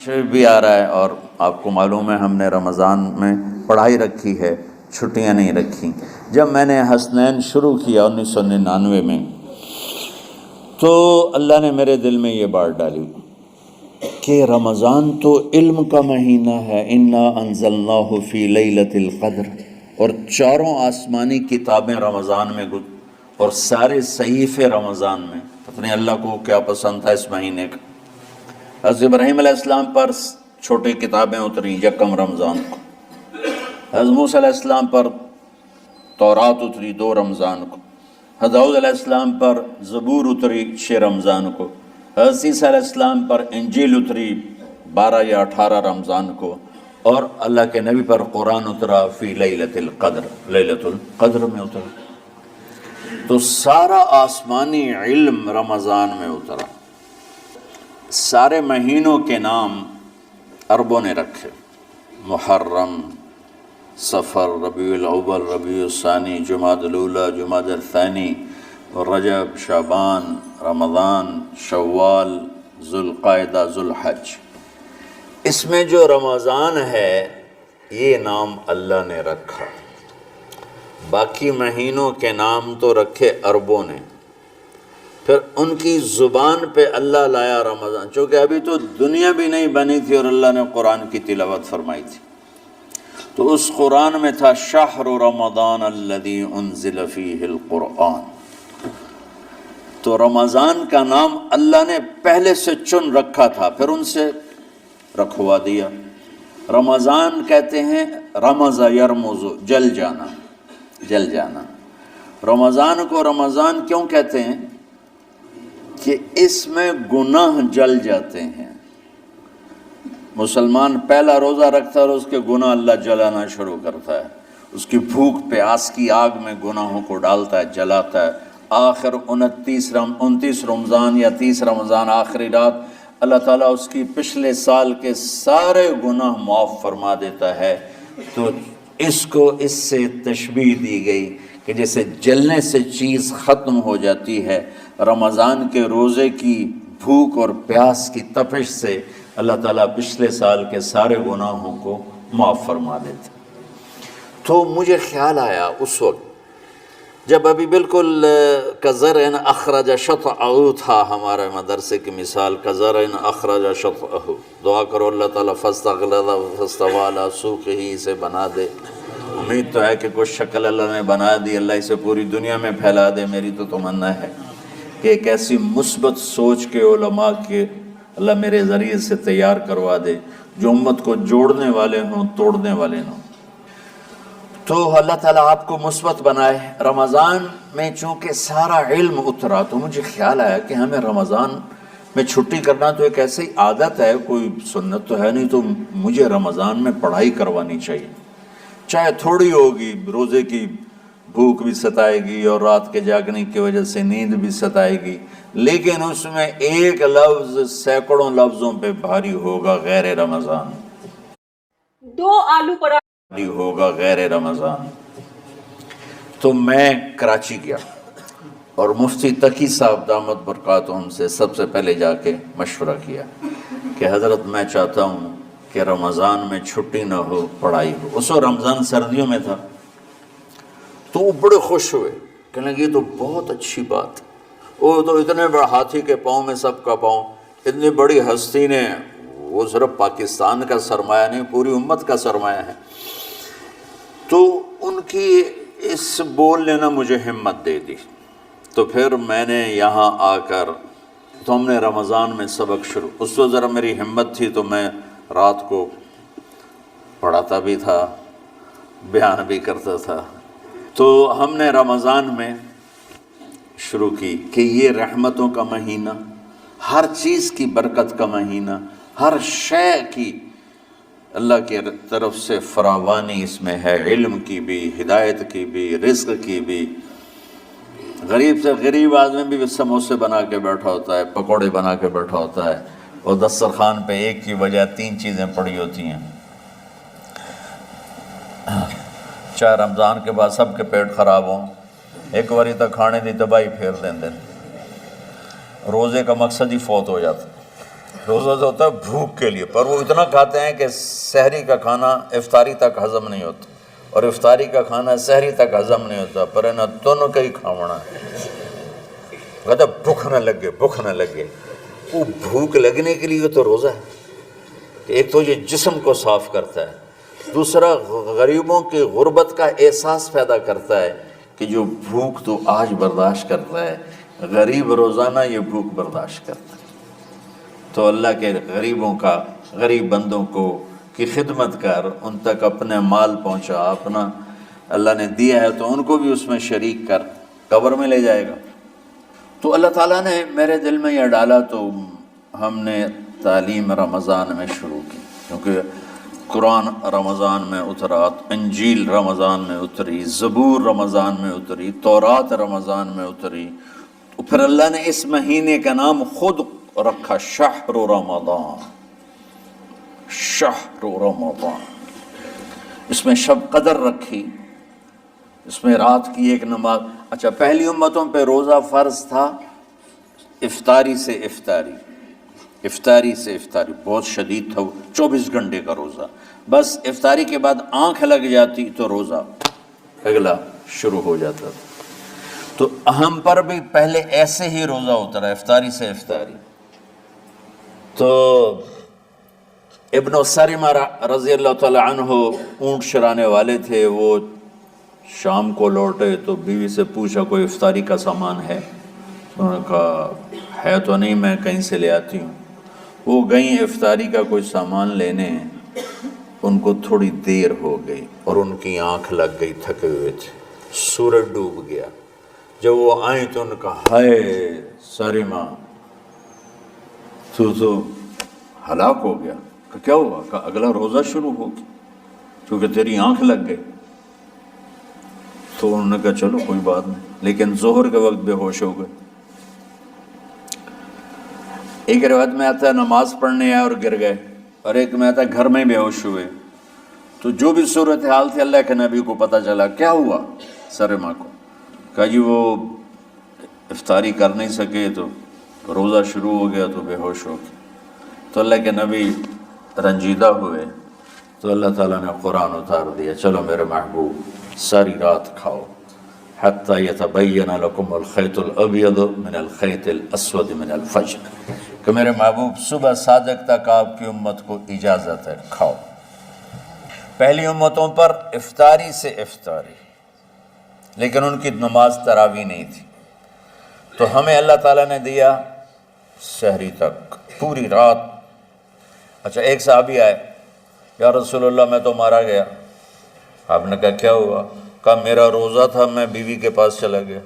شریف بھی آ رہا ہے اور آپ کو معلوم ہے ہم نے رمضان میں پڑھائی رکھی ہے، چھٹیاں نہیں رکھی۔ جب میں نے حسنین شروع کیا 1999 میں تو اللہ نے میرے دل میں یہ بات ڈالی کہ رمضان تو علم کا مہینہ ہے، انا انزلناہ فی لیلۃ القدر، اور چاروں آسمانی کتابیں رمضان میں اور سارے صحیفے رمضان میں۔ پتہ نہیں اللہ کو کیا پسند تھا اس مہینے کا۔ حضرت ابراہیم علیہ السلام پر چھوٹی کتابیں اتری یکم رمضان کو، حضرت موسیٰ علیہ السلام پر تورات اتری 2 رمضان کو، حضرت داؤد علیہ السلام پر زبور اتری 6 رمضان کو، حضرت عیسیٰ علیہ السلام پر انجیل اتری 12 یا 18 رمضان کو، اور اللہ کے نبی پر قرآن اترا فی لیلۃ القدر، لیلۃ القدر میں اترا۔ تو سارا آسمانی علم رمضان میں اترا۔ سارے مہینوں کے نام عربوں نے رکھے، محرم، صفر، ربیع الاول، ربیع الثانی، جمادی الاولیٰ، جمادی الثانی، رجب، شعبان، رمضان، شوال، ذوالقعدہ، ذوالحج۔ اس میں جو رمضان ہے یہ نام اللہ نے رکھا، باقی مہینوں کے نام تو رکھے عربوں نے۔ پھر ان کی زبان پہ اللہ لایا رمضان، چونکہ ابھی تو دنیا بھی نہیں بنی تھی اور اللہ نے قرآن کی تلاوت فرمائی تھی، تو اس قرآن میں تھا شہر رمضان الذی انزل فیہ القرآن۔ تو رمضان کا نام اللہ نے پہلے سے چن رکھا تھا، پھر ان سے رکھوا دیا۔ رمضان کہتے ہیں رمض یرمز، جل جانا، جل جانا۔ رمضان کو رمضان کیوں کہتے ہیں؟ کہ اس میں گناہ جل جاتے ہیں۔ مسلمان پہلا روزہ رکھتا ہے اور اس کے گناہ اللہ جلانا شروع کرتا ہے، اس کی بھوک پیاس کی آگ میں گناہوں کو ڈالتا ہے، جلاتا ہے۔ آخر 29 رمضان یا 30 رمضان آخری رات اللہ تعالیٰ اس کی پچھلے سال کے سارے گناہ معاف فرما دیتا ہے۔ تو اس کو اس سے تشبیہ دی گئی کہ جیسے جلنے سے چیز ختم ہو جاتی ہے، رمضان کے روزے کی بھوک اور پیاس کی تپش سے اللہ تعالیٰ پچھلے سال کے سارے گناہوں کو معاف فرما دیتے۔ تو مجھے خیال آیا اس وقت جب ابھی بالکل کزرع اخرج شطأہ تھا، ہمارے مدرسے کی مثال کزرع اخرج شطأہ، دعا کرو اللہ تعالیٰ فاستغلظ فاستوى علی سوقہ، اسے بنا دے۔ امید تو ہے کہ کچھ شکل اللہ نے بنا دی، اللہ اسے پوری دنیا میں پھیلا دے۔ میری تو تمنا ہے کہ ایک ایسی مثبت سوچ کے علماء کے اللہ میرے ذریعے سے تیار کروا دے جو امت کو جوڑنے والے ہوں، توڑنے والے ہوں۔ تو اللہ تعالیٰ آپ کو مثبت بنائے۔ رمضان میں چونکہ سارا علم اترا تو مجھے خیال آیا کہ ہمیں رمضان میں چھٹی کرنا تو ایک ایسی عادت ہے، کوئی سنت تو ہے نہیں، تو مجھے رمضان میں پڑھائی کروانی چاہیے، چاہے تھوڑی ہوگی۔ روزے کی بھوک بھی ستائے گی اور رات کے جاگنے کی وجہ سے نیند بھی ستائے گی، لیکن اس میں ایک لفظ سینکڑوں لفظوں پہ بھاری ہوگا، غیر رمضان۔ 2 آلو پراٹھے ہوگا غیر رمضان۔ تو میں کراچی گیا اور مفتی تقی صاحب دامت برکاتہم سے سب سے پہلے جا کے مشورہ کیا کہ حضرت میں چاہتا ہوں کہ رمضان میں چھٹی نہ ہو، پڑھائی ہو۔ اس وقت رمضان سردیوں میں تھا، تو وہ بڑے خوش ہوئے، کہنے لگے یہ تو بہت اچھی بات۔ وہ تو اتنے بڑے ہاتھی کے پاؤں میں سب کا پاؤں، اتنی بڑی ہستی نے، وہ صرف پاکستان کا سرمایہ نہیں پوری امت کا سرمایہ ہے۔ تو ان کی اس بولنے نے مجھے ہمت دے دی۔ تو پھر میں نے یہاں آ کر تو ہم نے رمضان میں سبق شروع، اس وقت ذرا میری ہمت تھی تو میں رات کو پڑھاتا بھی تھا، بیان بھی کرتا تھا۔ تو ہم نے رمضان میں شروع کی کہ یہ رحمتوں کا مہینہ، ہر چیز کی برکت کا مہینہ، ہر شے کی اللہ کی طرف سے فراوانی اس میں ہے، علم کی بھی، ہدایت کی بھی، رزق کی بھی۔ غریب سے غریب آدمی بھی سموسے بنا کے بیٹھا ہوتا ہے، پکوڑے بنا کے بیٹھا ہوتا ہے، اور دسترخوان پہ ایک کی بجائے 3 چیزیں پڑی ہوتی ہیں۔ چاہے رمضان کے بعد سب کے پیٹ خراب ہوں، ایک واری تک کھانے دی تباہی پھیر دیں۔ روزے کا مقصد ہی فوت ہو جاتا ہے۔ روزہ جو ہوتا ہے بھوک کے لیے، پر وہ اتنا کھاتے ہیں کہ سحری کا کھانا افطاری تک ہضم نہیں ہوتا، اور افطاری کا کھانا سحری تک ہضم نہیں ہوتا، پر انہیں دونوں کا ہی کھاونا ہے۔ کہتا بھوک نہ لگے، بھوک نہ لگے۔ وہ بھوک لگنے کے لیے تو روزہ ہے کہ ایک تو یہ جسم کو صاف کرتا ہے، دوسرا غریبوں کی غربت کا احساس پیدا کرتا ہے کہ جو بھوک تو آج برداشت کرتا ہے، غریب روزانہ یہ بھوک برداشت کرتا ہے۔ تو اللہ کے غریبوں کا، غریب بندوں کو کی خدمت کر، ان تک اپنے مال پہنچا، اپنا اللہ نے دیا ہے تو ان کو بھی اس میں شریک کر، قبر میں لے جائے گا۔ تو اللہ تعالیٰ نے میرے دل میں یہ ڈالا تو ہم نے تعلیم رمضان میں شروع کی، کیونکہ قرآن رمضان میں اترا، انجیل رمضان میں اتری، زبور رمضان میں اتری، تورات رمضان میں اتری، تو پھر اللہ نے اس مہینے کا نام خود رکھا شہر رمضان، شہر رمضان۔ اس میں شب قدر رکھی، اس میں رات کی ایک نماز۔ اچھا، پہلی امتوں پہ روزہ فرض تھا افطاری سے افطاری، افطاری سے افطاری، بہت شدید تھا، 24 گھنٹے کا روزہ۔ بس افطاری کے بعد آنکھ لگ جاتی تو روزہ اگلا شروع ہو جاتا تھا۔ تو ہم پر بھی پہلے ایسے ہی روزہ اترا، افطاری سے افطاری۔ تو ابن سریمہ رضی اللہ تعالی عنہ اونٹ چرانے والے تھے، وہ شام کو لوٹے تو بیوی سے پوچھا کوئی افطاری کا سامان ہے؟ انہوں نے کہا ہے تو نہیں، میں کہیں سے لے آتی ہوں۔ وہ گئیں افطاری کا کوئی سامان لینے، ان کو تھوڑی دیر ہو گئی اور ان کی آنکھ لگ گئی، تھکے ہوئے تھے، سورج ڈوب گیا۔ جب وہ آئیں تو ان کا ہائے سریمہ تو ہلاک ہو گیا۔ کہ کیا ہوا؟ کہ اگلا روزہ شروع ہو گیا کیونکہ تیری آنکھ لگ گئی۔ تو انہوں نے کہا چلو کوئی بات نہیں، لیکن ظہر کے وقت بے ہوش ہو گئے۔ ایک روایت میں آتا ہے نماز پڑھنے آئے اور گر گئے، اور ایک میں آتا ہے گھر میں بے ہوش ہوئے۔ تو جو بھی صورتحال تھی اللہ کے نبی کو پتہ چلا۔ کیا ہوا سریمہ کو؟ کہا جی وہ افطاری کر نہیں سکے تو روزہ شروع ہو گیا تو بے ہوش ہو گئے۔ تو اللہ کے نبی رنجیدہ ہوئے تو اللہ تعالیٰ نے قرآن اتار دیا، چلو میرے محبوب ساری رات کھاؤ، حتیٰ یتبین لکم الخیط الابیض من الخیط الاسود من الفجر، کہ میرے محبوب صبح صادق تک آپ کی امت کو اجازت ہے، کھاؤ۔ پہلی امتوں پر افطاری سے افطاری، لیکن ان کی نماز تراویح نہیں تھی، تو ہمیں اللہ تعالیٰ نے دیا سحری تک، پوری رات۔ اچھا، ایک صحابی آئے، یا رسول اللہ میں تو مارا گیا۔ آپ نے کہا کیا ہوا؟ کہا میرا روزہ تھا، میں بیوی کے پاس چلا گیا۔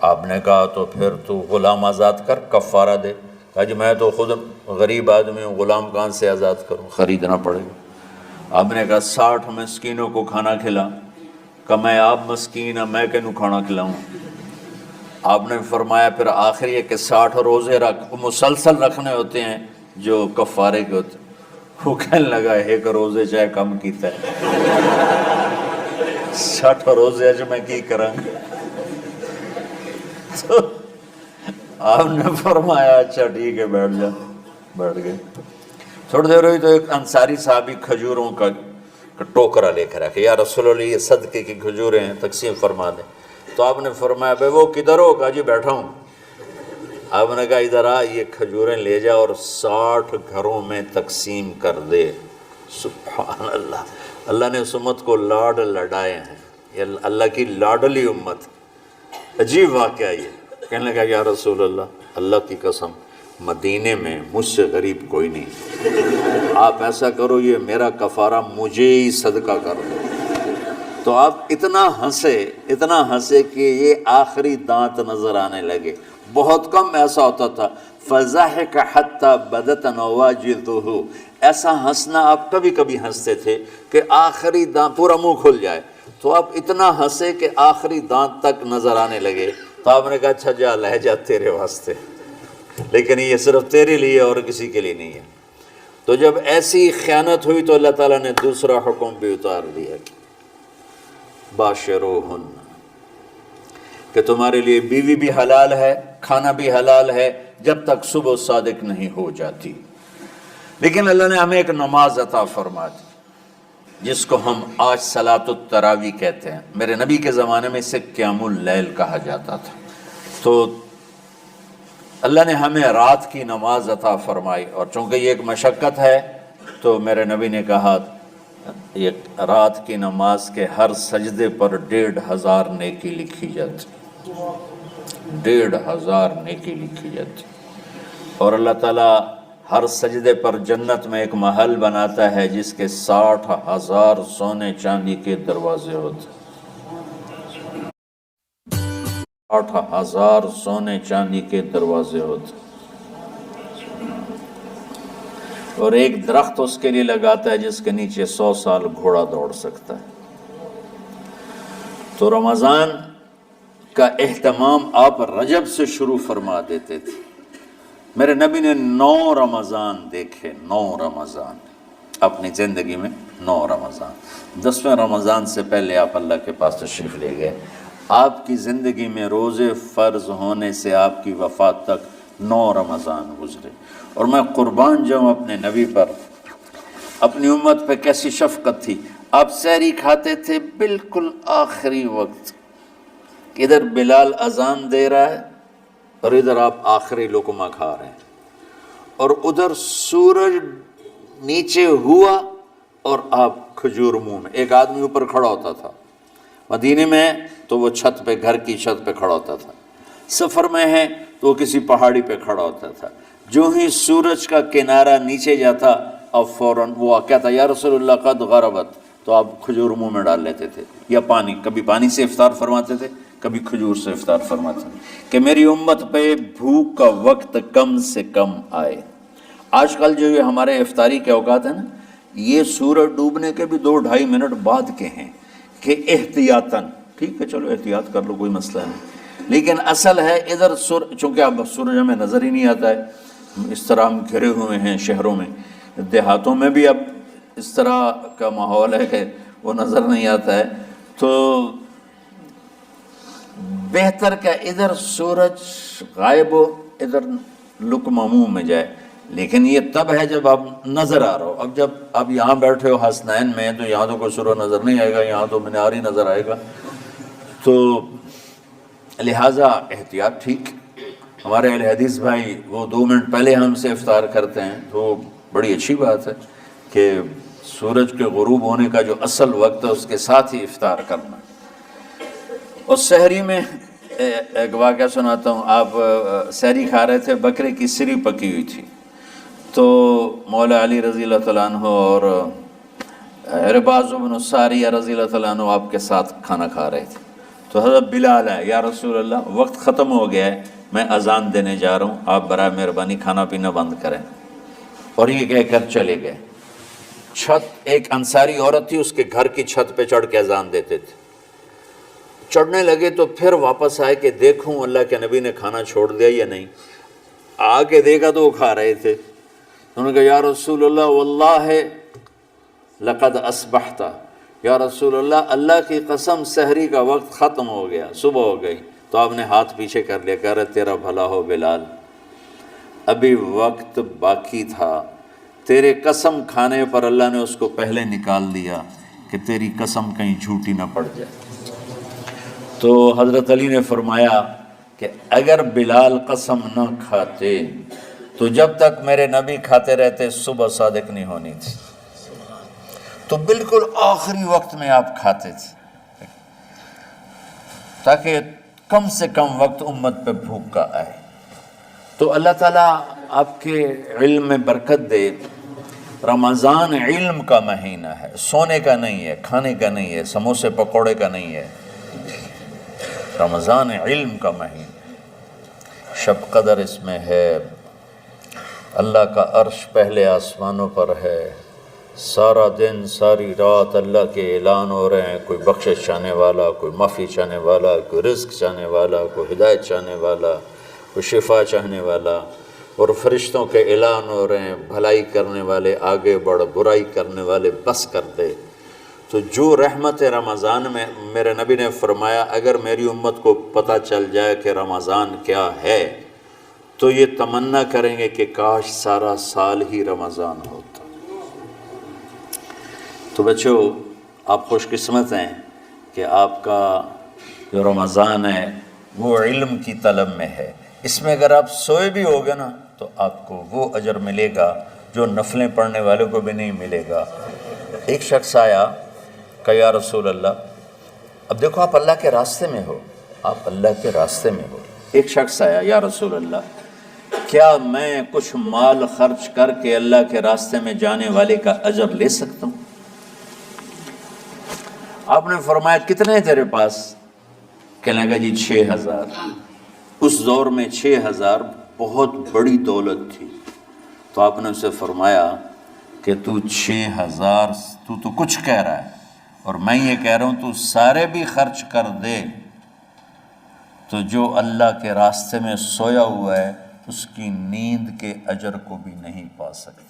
آپ نے کہا تو پھر تو غلام آزاد کر، کفارہ دے۔ کہا جی میں تو خود غریب آدمی ہوں، غلام کہاں سے آزاد کروں، خریدنا پڑے گا۔ آپ نے کہا 60 مسکینوں کو کھانا کھلا۔ کہ میں آپ مسکین ہوں، میں کینوں کھانا کھلاؤں؟ آپ نے فرمایا پھر آخری ہے کہ 60 روزے رکھ، مسلسل رکھنے ہوتے ہیں جو کفارے کے ہوتے ہیں۔ وہ کہنے لگا ایک روزے چاہے کم کیتا ہے، 60 روزے اج میں کی کروں گا؟ تو آپ نے فرمایا اچھا ٹھیک ہے بیٹھ جا، بیٹھ گئے۔ تھوڑی دیر ہوئی تو ایک انصاری صحابی کھجوروں کا ٹوکرا لے کر آکے، یا رسول اللہ یہ صدقے کی کھجوریں ہیں، تقسیم فرما دیں۔ تو آپ نے فرمایا بھائی وہ کدھر ہو؟ کہا جی بیٹھا ہوں۔ آپ نے کہا ادھر آ، یہ کھجوریں لے جا اور 60 گھروں میں تقسیم کر دے۔ سبحان اللہ، اللہ نے اس امت کو لاڈ لڈائے ہیں، یہ اللہ کی لاڈلی امت۔ عجیب واقعہ یہ، کہنے لگا یا رسول اللہ، اللہ کی قسم مدینے میں مجھ سے غریب کوئی نہیں، آپ ایسا کرو یہ میرا کفارہ مجھے ہی صدقہ کر دو۔ تو آپ اتنا ہنسے کہ یہ آخری دانت نظر آنے لگے۔ بہت کم ایسا ہوتا تھا، فَضَحِكَ حَتَّى بَدَتْ نَوَاجِذُهُ، ایسا ہنسنا آپ کبھی کبھی ہنستے تھے کہ آخری دانت پورا منہ کھل جائے، تو آپ اتنا ہنسے کہ آخری دانت تک نظر آنے لگے۔ تو آپ نے کہا اچھا جا لے جا تیرے واسطے، لیکن یہ صرف تیرے لیے اور کسی کے لیے نہیں ہے۔ تو جب ایسی خیانت ہوئی تو اللہ تعالیٰ نے دوسرا حکم بھی اتار دیا، باشروہن، کہ تمہارے لیے بیوی بھی حلال ہے کھانا بھی حلال ہے جب تک صبح صادق نہیں ہو جاتی. لیکن اللہ نے ہمیں ایک نماز عطا فرما دی جس کو ہم آج صلاۃ التراویح کہتے ہیں. میرے نبی کے زمانے میں اسے قیام اللیل کہا جاتا تھا. تو اللہ نے ہمیں رات کی نماز عطا فرمائی، اور چونکہ یہ ایک مشقت ہے تو میرے نبی نے کہا یہ رات کی نماز کے ہر سجدے پر 1500 نیکی لکھی جاتی، 1500 نیکی لکھی جاتی. اور اللہ تعالیٰ ہر سجدے پر جنت میں ایک محل بناتا ہے جس کے 60,000 سونے چاندی کے دروازے ہوتے ہیں. 60,000 سونے چاندی کے دروازے ہوتے ہیں. اور ایک درخت اس کے لیے لگاتا ہے جس کے نیچے 100 سال گھوڑا دوڑ سکتا ہے. تو رمضان کا اہتمام آپ رجب سے شروع فرما دیتے تھے. میرے نبی نے 9 رمضان دیکھے، 9 رمضان اپنی زندگی میں، 9 رمضان. 10ویں رمضان سے پہلے آپ اللہ کے پاس تشریف لے گئے. آپ کی زندگی میں روزے فرض ہونے سے آپ کی وفات تک 9 رمضان گزرے. اور میں قربان جاؤں اپنے نبی پر، اپنی امت پہ کیسی شفقت تھی. آپ سحری کھاتے تھے بالکل آخری وقت، ادھر بلال اذان دے رہا ہے اور ادھر آپ آخری لقمہ کھا رہے ہیں، اور ادھر سورج نیچے ہوا اور آپ کھجور منہ میں. ایک آدمی اوپر کھڑا ہوتا تھا مدینے میں تو وہ چھت پہ، گھر کی چھت پہ کھڑا ہوتا تھا. سفر میں ہے تو وہ کسی پہاڑی پہ کھڑا ہوتا تھا. جو ہی سورج کا کنارہ نیچے جاتا اب فوراً وہ کہتا یا رسول اللہ قد غربت، تو آپ کھجور منہ میں ڈال لیتے تھے یا پانی. کبھی پانی سے افطار فرماتے تھے، کبھی کھجور سے افطار فرماتے تھے کہ میری امت پہ بھوک کا وقت کم سے کم آئے. آج کل جو یہ ہمارے افطاری کے اوقات ہیں نا، یہ سورج ڈوبنے کے بھی 2-2.5 منٹ بعد کے ہیں کہ احتیاطاً، ٹھیک ہے چلو احتیاط کر لو کوئی مسئلہ نہیں، لیکن اصل ہے ادھر چونکہ اب سورج ہمیں نظر ہی نہیں آتا ہے، اس طرح ہم گھرے ہوئے ہیں شہروں میں. دیہاتوں میں بھی اب اس طرح کا ماحول ہے کہ وہ نظر نہیں آتا ہے. تو بہتر کہ ادھر سورج غائب ہو، ادھر لقمہ منہ میں جائے. لیکن یہ تب ہے جب آپ نظر آ رہا ہو. اب جب آپ یہاں بیٹھے ہو حسنین میں تو یہاں تو کوئی سورج نظر نہیں آئے گا، یہاں تو مینار ہی نظر آئے گا. تو لہٰذا احتیاط ٹھیک. ہمارے اہل حدیث بھائی وہ 2 منٹ پہلے ہم سے افطار کرتے ہیں، تو بڑی اچھی بات ہے کہ سورج کے غروب ہونے کا جو اصل وقت ہے اس کے ساتھ ہی افطار کرنا. اس سحری میں ایک واقعہ سناتا ہوں. آپ سحری کھا رہے تھے، بکرے کی سری پکی ہوئی تھی، تو مولا علی رضی اللہ تعالیٰ عنہ اور عرباض بن ساریہ رضی اللہ تعالیٰ عنہ آپ کے ساتھ کھانا کھا رہے تھے. تو حضرت بلال ہے، یا رسول اللہ وقت ختم ہو گیا ہے، میں اذان دینے جا رہا ہوں، آپ برائے مہربانی کھانا پینا بند کریں. اور یہ کہہ کر چلے گئے. چھت، ایک انصاری عورت تھی، اس کے گھر کی چھت پہ چڑھ کے اذان دیتے تھے. چڑھنے لگے تو پھر واپس آئے کہ دیکھوں اللہ کے نبی نے کھانا چھوڑ دیا یا نہیں. آگے دیکھا تو وہ کھا رہے تھے. انہوں نے کہا یا رسول اللہ واللہ لقد اصبحت، یا رسول اللہ اللہ کی قسم سحری کا وقت ختم ہو گیا، صبح ہو گئی. تو آپ نے ہاتھ پیچھے کر لیا، کہہ رہے تیرا بھلا ہو بلال، ابھی وقت باقی تھا، تیرے قسم کھانے پر اللہ نے اس کو پہلے نکال دیا کہ تیری قسم کہیں جھوٹی نہ پڑ جائے. تو حضرت علی نے فرمایا کہ اگر بلال قسم نہ کھاتے تو جب تک میرے نبی کھاتے رہتے صبح صادق نہیں ہونی تھی. تو بالکل آخری وقت میں آپ کھاتے تھے تاکہ کم سے کم وقت امت پہ بھوک کا آئے. تو اللہ تعالیٰ آپ کے علم میں برکت دے. رمضان علم کا مہینہ ہے، سونے کا نہیں ہے، کھانے کا نہیں ہے، سموسے پکوڑے کا نہیں ہے. رمضان علم کا مہینہ، شب قدر اس میں ہے، اللہ کا عرش پہلے آسمانوں پر ہے، سارا دن ساری رات اللہ کے اعلان ہو رہے ہیں، کوئی بخشش چاہنے والا، کوئی معافی چاہنے والا، کوئی رزق چاہنے والا، کوئی ہدایت چاہنے والا، کوئی شفا چاہنے والا. اور فرشتوں کے اعلان ہو رہے ہیں، بھلائی کرنے والے آگے بڑھ، برائی کرنے والے بس کر دے. تو جو رحمت رمضان میں میرے نبی نے فرمایا اگر میری امت کو پتہ چل جائے کہ رمضان کیا ہے تو یہ تمنا کریں گے کہ کاش سارا سال ہی رمضان ہوتا۔ تو بچوں آپ خوش قسمت ہیں کہ آپ کا جو رمضان ہے وہ علم کی طلب میں ہے۔ اس میں اگر آپ سوئے بھی ہوگے نا تو آپ کو وہ اجر ملے گا جو نفلیں پڑھنے والوں کو بھی نہیں ملے گا۔ ایک شخص آیا کہ یا رسول اللہ، اب دیکھو آپ اللہ کے راستے میں ہو، آپ اللہ کے راستے میں ہو۔ ایک شخص آیا، یا رسول اللہ کیا میں کچھ مال خرچ کر کے اللہ کے راستے میں جانے والے کا اجر لے سکتا ہوں؟ آپ نے فرمایا کتنے ہیں تیرے پاس؟ کہنے لگا جی 6000۔ اس دور میں 6000 بہت بڑی دولت تھی۔ تو آپ نے اسے فرمایا کہ تو 6000 تو کچھ کہہ رہا ہے اور میں یہ کہہ رہا ہوں تو سارے بھی خرچ کر دے تو جو اللہ کے راستے میں سویا ہوا ہے اس کی نیند کے اجر کو بھی نہیں پا سکتا۔